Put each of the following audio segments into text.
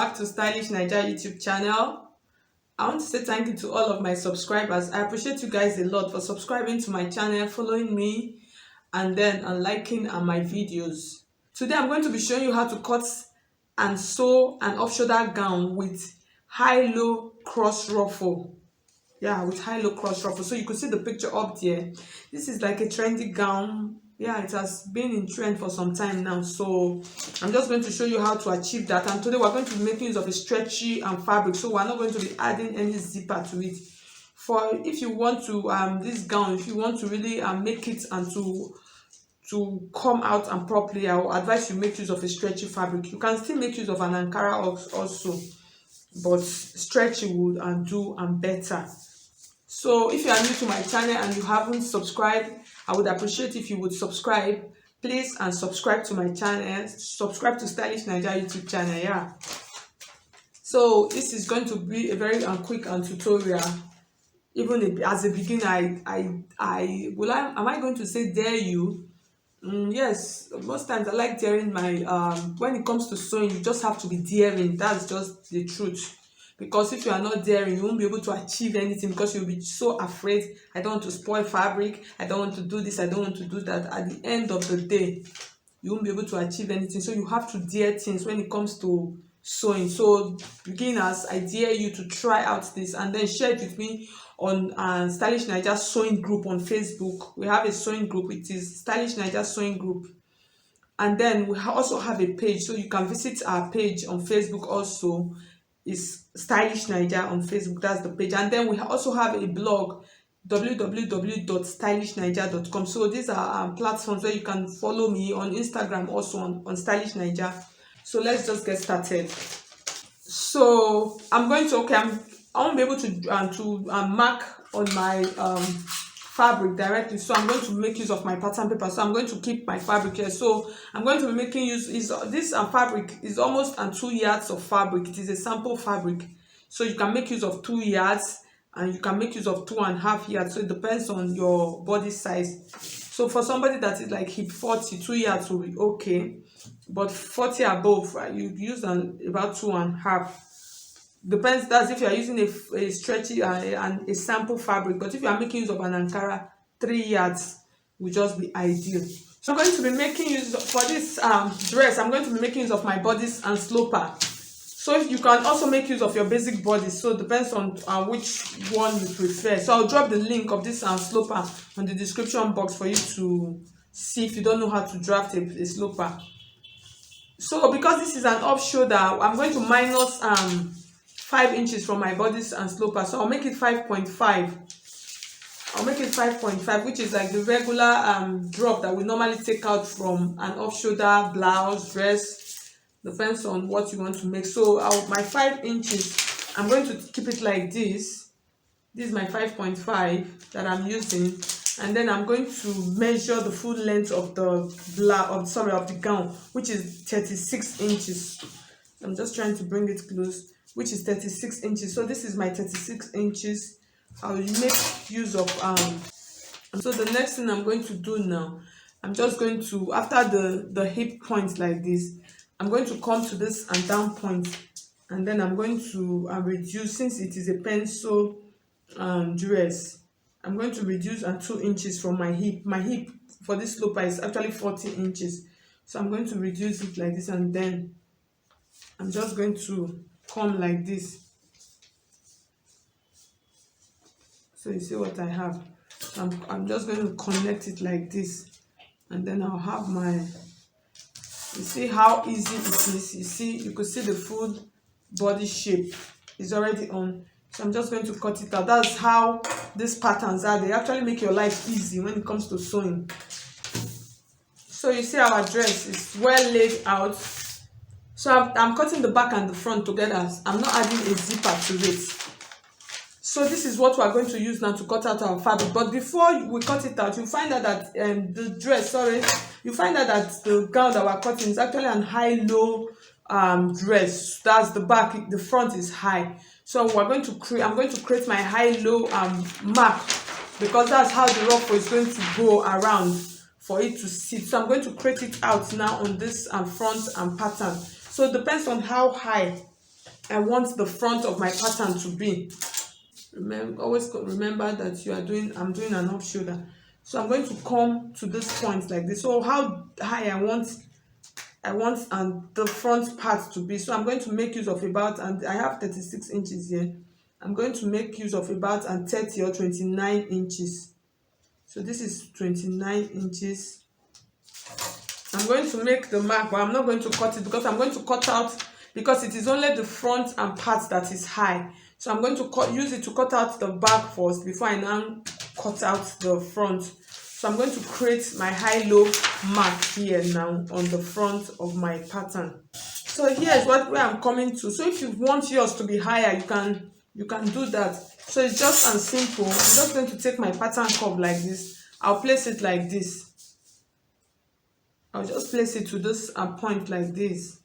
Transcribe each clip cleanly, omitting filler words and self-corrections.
back to Stylish Naija YouTube channel. I want to say thank you to all of my subscribers. I appreciate you guys a lot for subscribing to my channel, following me, and then liking my videos. Today I'm going to be showing you how to cut and sew an off-shoulder gown with high-low cross ruffle. Yeah, with high-low cross ruffle. So you can see the picture up there. This is like a trendy gown. Yeah, it has been in trend for some time now. So I'm just going to show you how to achieve that. And today we're going to be making use of a stretchy fabric. So we're not going to be adding any zipper to it. For if you want to this gown, if you want to really make it and to come out and properly, I will advise you make use of a stretchy fabric. You can still make use of an Ankara also, but stretchy would do better. So if you are new to my channel and you haven't subscribed, I would appreciate if you would subscribe, please, and subscribe to my channel. Subscribe to Stylish Naija YouTube channel. Yeah. So this is going to be a very quick tutorial. Even as a beginner, am I going to say dare you? Yes, most times I like daring my when it comes to sewing, you just have to be daring. That's just the truth. Because if you are not daring, you won't be able to achieve anything, because you'll be so afraid. I don't want to spoil fabric, I don't want to do this, I don't want to do that. At the end of the day, you won't be able to achieve anything. So you have to dare things when it comes to sewing. So beginners, I dare you to try out this and then share it with me on Stylish Naija sewing group on Facebook. We have a sewing group. It is Stylish Naija sewing group. And then we also have a page, so you can visit our page on Facebook also. Is Stylish Naija on Facebook. That's the page. And then we also have a blog, www.stylishnaija.com. So these are platforms where you can follow me on Instagram, also on Stylish Naija. So let's just get started. So I'm going to I won't be able to mark on my fabric directly, so I'm going to make use of my pattern paper. So I'm going to keep my fabric here. So I'm going to be making use this fabric is almost 2 yards of fabric. It is a sample fabric, so you can make use of 2 yards and you can make use of 2.5 yards. So it depends on your body size. So for somebody that is like hip 40, 2 yards will be okay, but 40 above, you use about 2.5. Depends. That's if you are using a stretchy and a sample fabric. But if you are making use of an Ankara, 3 yards will just be ideal. So I'm going to be making use for this dress. I'm going to be making use of my bodice and sloper. So if you can also make use of your basic bodice. So it depends on which one you prefer. So I'll drop the link of this sloper on the description box for you to see if you don't know how to draft a sloper. So because this is an off shoulder, I'm going to minus 5 inches from my bodice and sloper. So I'll make it 5.5. I'll make it 5.5, which is like the regular drop that we normally take out from an off-shoulder blouse, dress. Depends on what you want to make. So my 5 inches, I'm going to keep it like this. This is my 5.5 that I'm using. And then I'm going to measure the full length of the of the gown, which is 36 inches. I'm just trying to bring it close, which is 36 inches. So this is my 36 inches. I'll make use of so the next thing I'm going to do now, I'm just going to, after the hip point like this, I'm going to come to this and down point, and then I'm going to reduce, since it is a pencil dress, I'm going to reduce 2 inches from my hip. My hip for this sloper is actually 40 inches. So I'm going to reduce it like this, and then I'm just going to come like this. So you see what I have. So I'm just going to connect it like this, and then I'll have my, you see how easy it is. You could see the full body shape is already on. So I'm just going to cut it out. That's how these patterns are. They actually make your life easy when it comes to sewing. So you see our dress is well laid out. So I'm cutting the back and the front together. I'm not adding a zipper to it. So this is what we're going to use now to cut out our fabric. But before we cut it out, you find out that you find out that the gown that we're cutting is actually an high-low dress. That's the back. The front is high. So I'm going to create my high-low mark, because that's how the ruffle is going to go around for it to sit. So I'm going to create it out now on this front pattern. So it depends on how high I want the front of my pattern to be. Always remember that I'm doing an off shoulder. So I'm going to come to this point like this. So how high I want the front part to be. So I'm going to make use of about, and I have 36 inches here. I'm going to make use of about 30 or 29 inches. So this is 29 inches. I'm going to make the mark, but I'm not going to cut it because I'm going to cut out, because it is only the front and part that is high. So I'm going to use it to cut out the back first before I now cut out the front. So I'm going to create my high-low mark here now on the front of my pattern. So here's where I'm coming to. So if you want yours to be higher, you can do that. So it's just as simple. I'm just going to take my pattern curve like this. I'll place it like this. I'll just place it to this point like this.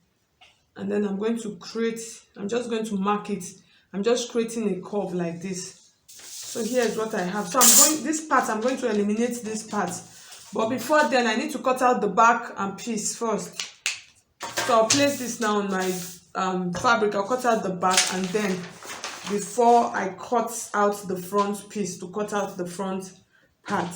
And then I'm just going to mark it. I'm just creating a curve like this. So here's what I have. So I'm going to eliminate this part. But before then, I need to cut out the back and piece first. So I'll place this now on my fabric. I'll cut out the back, and then before I cut out the front piece, to cut out the front part.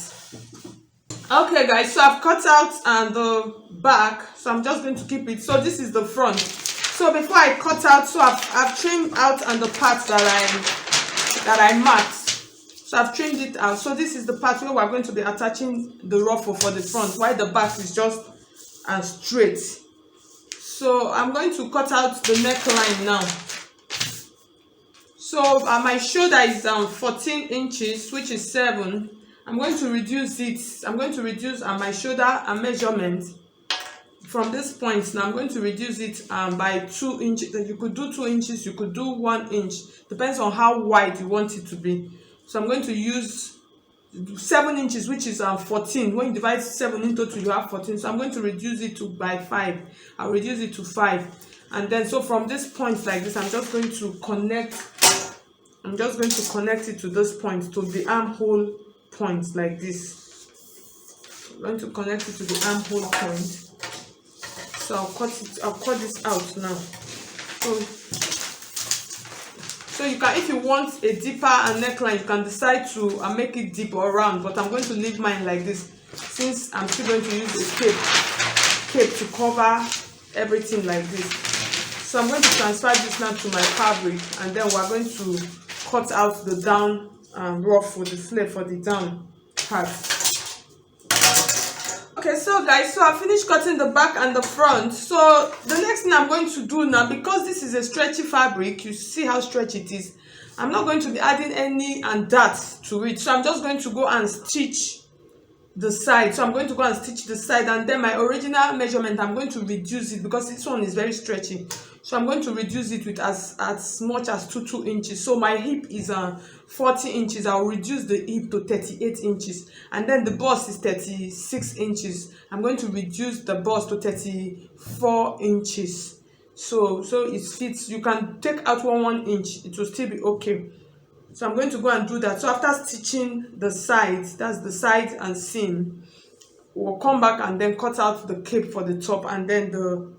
Okay guys, so I've cut out the back, so I'm just going to keep it. So this is the front. So before I cut out, so I've trimmed out and the parts that I marked. So I've trimmed it out. So this is the part where we're going to be attaching the ruffle for the front, while the back is just straight. So I'm going to cut out the neckline now. So my shoulder is 14 inches, which is 7. I'm going to reduce it. I'm going to reduce my shoulder measurement from this point. Now I'm going to reduce it by 2 inches. You could do 2 inches, you could do 1 inch. Depends on how wide you want it to be. So I'm going to use 7 inches, which is 14. When you divide 7 into 2, you have 14. So I'm going to reduce it by 5. I'll reduce it to 5. And then so from this point like this, I'm just going to connect it to this point, to the armhole point like this. I'm going to connect it to the armhole point. So I'll cut this out now. So you can, if you want a deeper neckline, you can decide to make it deep or round, but I'm going to leave mine like this, since I'm still going to use a cape to cover everything like this. So I'm going to transfer this now to my fabric, and then we're going to cut out the down ruffle, the flare for the down part. Okay, so guys, so I finished cutting the back and the front. So the next thing I'm going to do now, because this is a stretchy fabric, you see how stretchy it is, I'm not going to be adding any dart to it. So I'm just going to go and stitch the side. So I'm going to go and stitch the side, and then my original measurement, I'm going to reduce it because this one is very stretchy. So I'm going to reduce it with as much as 2 inches. So my hip is 40 inches. I'll reduce the hip to 38 inches, and then the bust is 36 inches. I'm going to reduce the bust to 34 inches. So it fits. You can take out 1 inch, it will still be okay. So I'm going to go and do that. So after stitching the sides, that's the side and seam, we'll come back and then cut out the cape for the top, and then the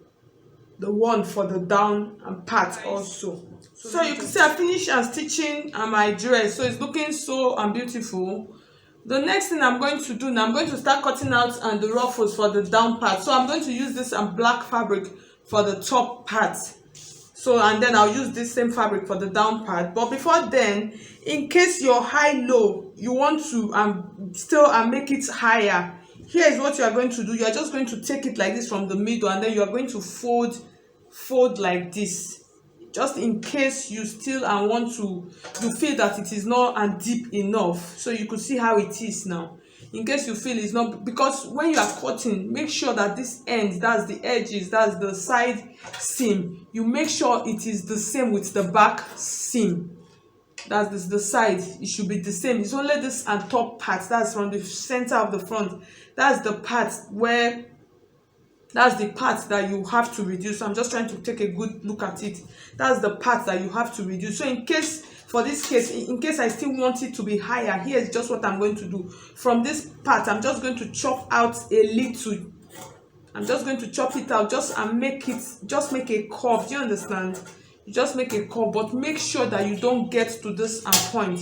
one for the down and part also. So you can see I finished stitching my dress. So it's looking so beautiful. The next thing I'm going to do now, I'm going to start cutting out the ruffles for the down part. So I'm going to use this black fabric for the top part. So, and then I'll use this same fabric for the down part. But before then, in case your high-low, you want to still make it higher, here is what you are going to do. You are just going to take it like this from the middle, and then you are going to fold like this, just in case you still you feel that it is not deep enough. So you could see how it is now. In case you feel it's not, because when you are cutting, make sure that this end, that's the edges, that's the side seam, you make sure it is the same with the back seam. That's the side, it should be the same. It's only this and top part, that's from the center of the front, that's the part that you have to reduce. So I'm just trying to take a good look at it. That's the part that you have to reduce. So in case, for this case, in case I still want it to be higher, here's just what I'm going to do. From this part, I'm just going to chop out a little. I'm just going to chop it out, just make a curve. Do you understand? you just make a curve, but make sure that you don't get to this point.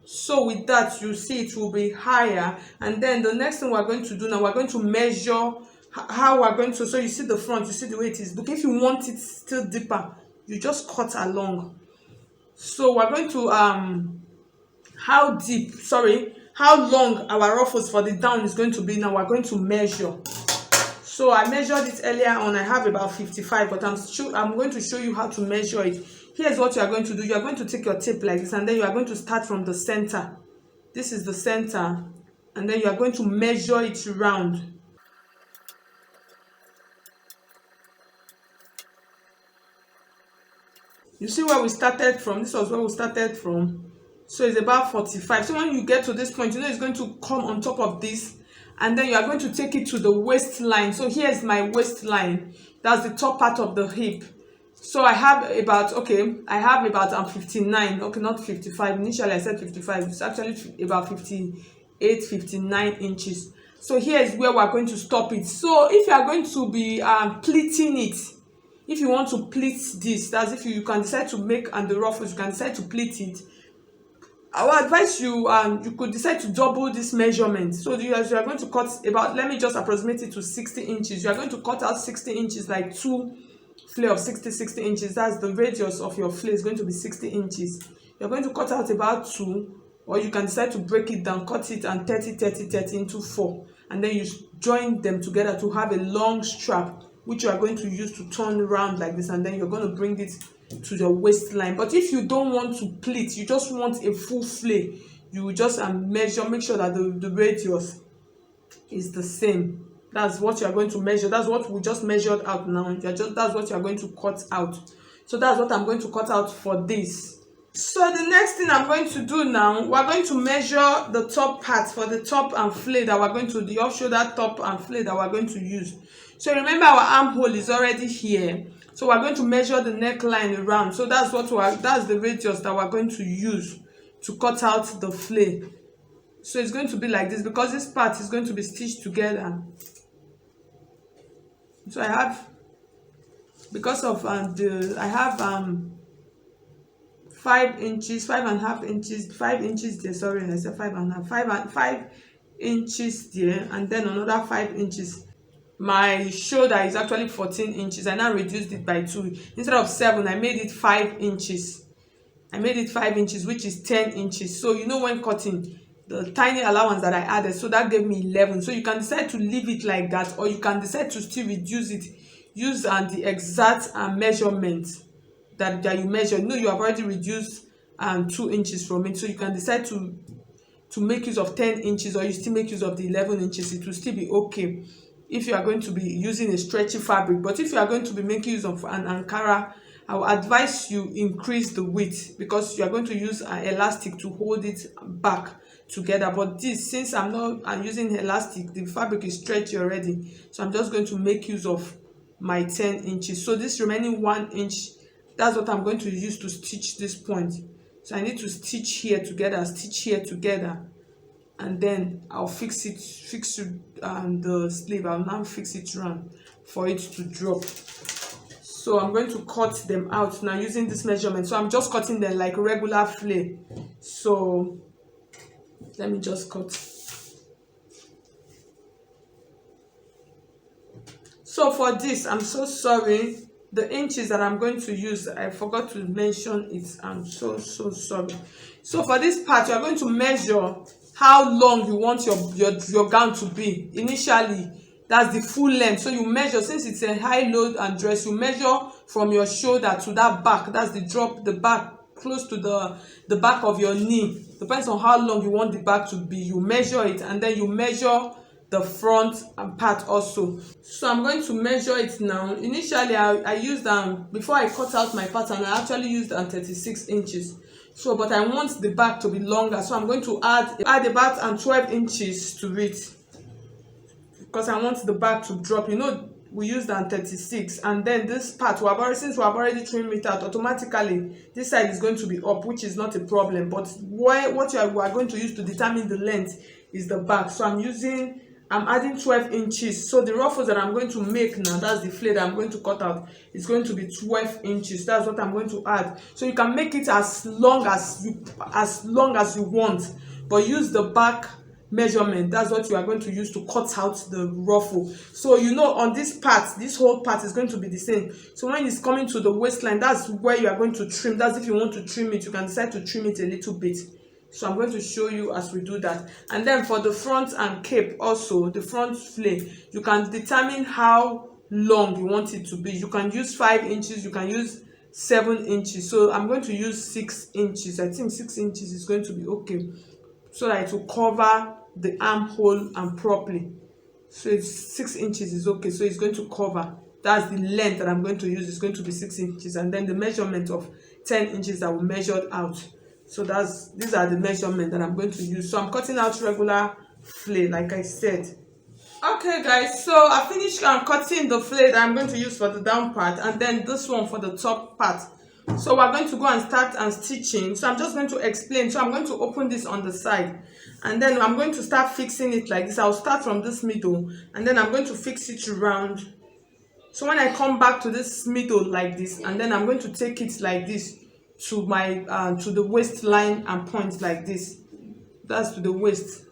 So with that, you see it will be higher. And then the next thing we're going to do now, we're going to measure how we're going to, so you see the front, you see the way it is. Look, if you want it still deeper, you just cut along. So we're going to how long our ruffles for the down is going to be. Now we're going to measure. So I measured it earlier on. I have about 55, but I'm going to show you how to measure it. Here's what you are going to do. You are going to take your tape like this, and then you are going to start from the center. This is the center, and then you are going to measure it round. You see where we started from? This was where we started from. So it's about 45. So when you get to this point, you know it's going to come on top of this, and then you are going to take it to the waistline. So here's my waistline. That's the top part of the hip. So I have about 59. Okay, not 55. Initially I said 55. It's actually about 58, 59 inches. So here is where we're going to stop it. So if you are going to be pleating it, if you want to pleat this, that's if you can decide to make and the ruffles, you can decide to pleat it. I would advise you, you could decide to double this measurement. So you are going to cut about, let me just approximate it to 60 inches. You are going to cut out 60 inches, like 2 flare of 60 inches. That's the radius of your flare is going to be 60 inches. You're going to cut out about 2, or you can decide to break it down, cut it and 30 into 4. And then you join them together to have a long strap, which you are going to use to turn around like this, and then you're going to bring it to the waistline. But if you don't want to pleat, you just want a full flare, you will just measure, make sure that the radius is the same. That's what you are going to measure. That's what we just measured out now. That's what you are going to cut out. So that's what I'm going to cut out for this. So the next thing I'm going to do now, we're going to measure the top part for the top and flare that we're going to, the off shoulder top and flare that we're going to use. So remember our armhole is already here. So we're going to measure the neckline around. So that's the radius that we're going to use to cut out the flare. So it's going to be like this, because this part is going to be stitched together. So I have, because of I have 5 inches, 5.5 inches, 5 inches there. Sorry, I said 5.5, 5 inches there, and then another 5 inches. My shoulder is actually 14 inches. I now reduced it by 2. Instead of 7, I made it 5 inches. I made it 5 inches, which is 10 inches. So you know, when cutting, the tiny allowance that I added, so that gave me 11. So you can decide to leave it like that, or you can decide to still reduce it. Use the exact measurement that you measure. No, you have already reduced 2 inches from it. So you can decide to make use of 10 inches, or you still make use of the 11 inches. It will still be okay if you are going to be using a stretchy fabric. But if you are going to be making use of an Ankara, I will advise you increase the width, because you are going to use an elastic to hold it back together. But this, since I'm using elastic, the fabric is stretchy already, so I'm just going to make use of my 10 inches. So this remaining 1 inch, that's what I'm going to use to stitch this point. So I need to stitch here together, and then I'll fix the sleeve. I'll now fix it around for it to drop. So I'm going to cut them out now using this measurement. So I'm just cutting them like regular flare. So let me just cut. So for this, I'm so sorry, the inches that I'm going to use, I forgot to mention it. I'm so sorry. So for this part, you're going to measure how long you want your gown to be. Initially, that's the full length. So you measure, since it's a high load and dress, you measure from your shoulder to that back. That's the back, close to the back of your knee. Depends on how long you want the back to be. You measure it, and then you measure the front part also. So I'm going to measure it now. Initially, I used before I cut out my pattern, I actually used 36 inches. So, but I want the back to be longer, so I'm going to add about 12 inches to it, because I want the back to drop. You know, we used 36, and then this part, since we have already trimmed it out, automatically this side is going to be up, which is not a problem. But what we are going to use to determine the length is the back. So I'm using I'm adding 12 inches. So the ruffles that I'm going to make now, that's the flare that I'm going to cut out, is going to be 12 inches. That's what I'm going to add. So you can make it as long as you want, but use the back measurement. That's what you are going to use to cut out the ruffle. So you know, on this part, this whole part is going to be the same. So when it's coming to the waistline, that's where you are going to trim. That's if you want to trim it, you can decide to trim it a little bit. So I'm going to show you as we do that. And then for the front and cape also, the front flare, you can determine how long you want it to be. You can use 5 inches, you can use 7 inches. So I'm going to use 6 inches. I think 6 inches is going to be okay, so that it will cover the armhole and properly. So it's 6 inches is okay, so it's going to cover. That's the length that I'm going to use. It's going to be 6 inches, and then the measurement of 10 inches that we measured out. So these are the measurements that I'm going to use. So I'm cutting out regular flare, like I said. Okay guys, so I finished cutting the flare that I'm going to use for the down part, and then this one for the top part. So we're going to go and start stitching. So I'm just going to explain. So I'm going to open this on the side, and then I'm going to start fixing it like this. I'll start from this middle, and then I'm going to fix it around. So when I come back to this middle like this, and then I'm going to take it like this to my to the waistline and point like this. That's to the waist.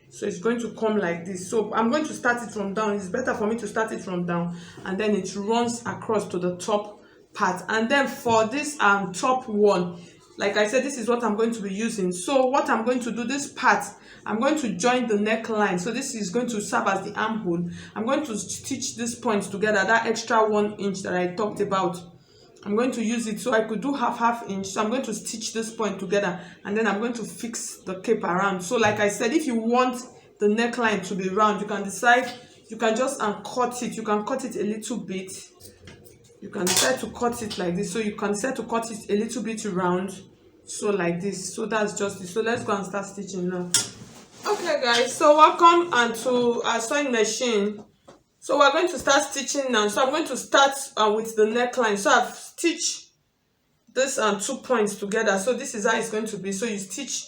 So it's going to come like this. So I'm going to start it from down. It's better for me to start it from down, and then it runs across to the top part. And then for this top one, like I said, this is what I'm going to be using. So what I'm going to do, this part, I'm going to join the neckline. So this is going to serve as the armhole. I'm going to stitch this point together, that extra 1 inch that I talked about. I'm going to use it, so I could do half inch. So I'm going to stitch this point together, and then I'm going to fix the cape around. So like I said, if you want the neckline to be round, you can decide, you can just cut it. You can cut it a little bit. You can decide to cut it like this. So you can decide to cut it a little bit round, so like this. So that's just it. So let's go and start stitching now. Okay guys, so welcome to our sewing machine. So we're going to start stitching now. So I'm going to start with the neckline. So I've stitched this 2 points together. So this is how it's going to be. So you stitch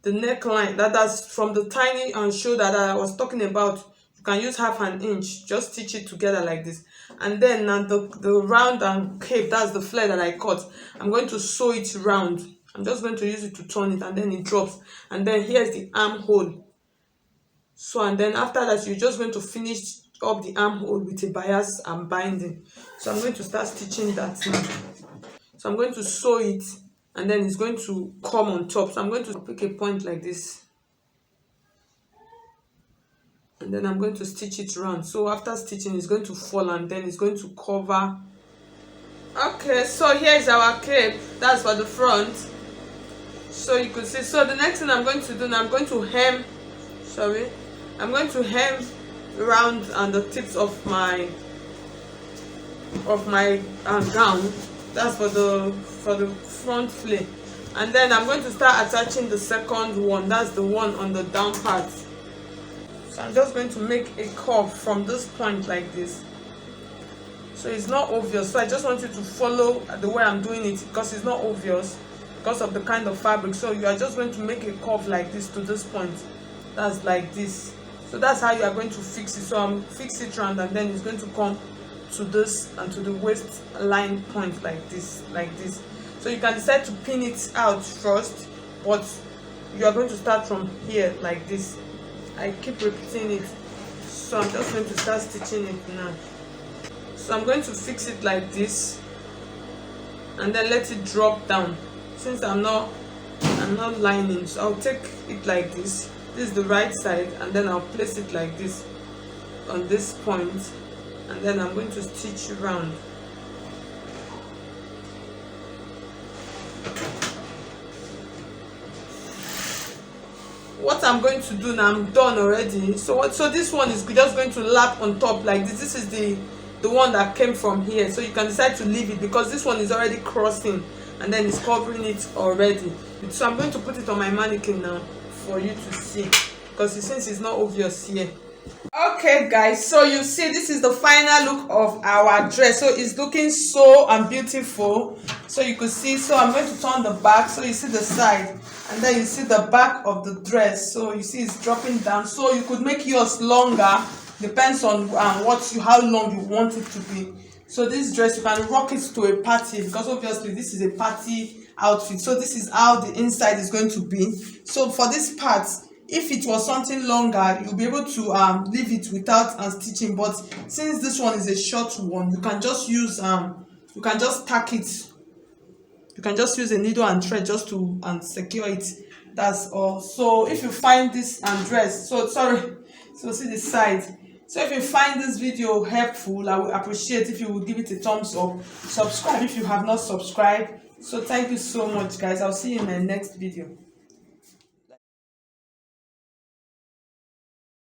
the neckline, that's from the tiny shoulder that I was talking about. You can use half an inch. Just stitch it together like this. And then the round and cape, that's the flare that I cut. I'm going to sew it round. I'm just going to use it to turn it, and then it drops. And then here's the armhole. So and then after that, you're just going to finish up the armhole with a bias and binding. So I'm going to start stitching that now. So I'm going to sew it, and then it's going to come on top. So I'm going to pick a point like this, and then I'm going to stitch it round. So after stitching, it's going to fall, and then it's going to cover. Okay, so here's our cape. That's for the front. So you could see. So the next thing I'm going to do now, I'm going to hem around on the tips of my gown. That's for the front flare. And then I'm going to start attaching the second one. That's the one on the down part. So I'm just going to make a curve from this point like this. So it's not obvious. So I just want you to follow the way I'm doing it, because it's not obvious because of the kind of fabric. So you are just going to make a curve like this to this point. That's like this. So that's how you are going to fix it. So I'm fix it round, and then it's going to come to this and to the waistline point like this, So you can decide to pin it out first, but you are going to start from here like this. I keep repeating it. So I'm just going to start stitching it now. So I'm going to fix it like this, and then let it drop down. Since I'm not lining, so I'll take it like this. This is the right side, and then I'll place it like this on this point, and then I'm going to stitch around. What I'm going to do now, I'm done already. So this one is just going to lap on top like this. This is the one that came from here. So you can decide to leave it, because this one is already crossing, and then it's covering it already. So I'm going to put it on my mannequin now for you to see, because since it's not obvious here. Okay guys, so you see, this is the final look of our dress. So it's looking so beautiful. So you could see, so I'm going to turn the back, so you see the side, and then you see the back of the dress. So you see it's dropping down. So you could make yours longer, depends on how long you want it to be. So this dress, you can rock it to a party, because obviously this is a party outfit. So this is how the inside is going to be. So for this part, if it was something longer, you'll be able to leave it without stitching. But since this one is a short one, you can just use you can just tack it. You can just use a needle and thread just to secure it. That's all. So if you find this dress, so see the side. So if you find this video helpful, I would appreciate if you would give it a thumbs up. Subscribe if you have not subscribed. So thank you so much, guys. I'll see you in my next video.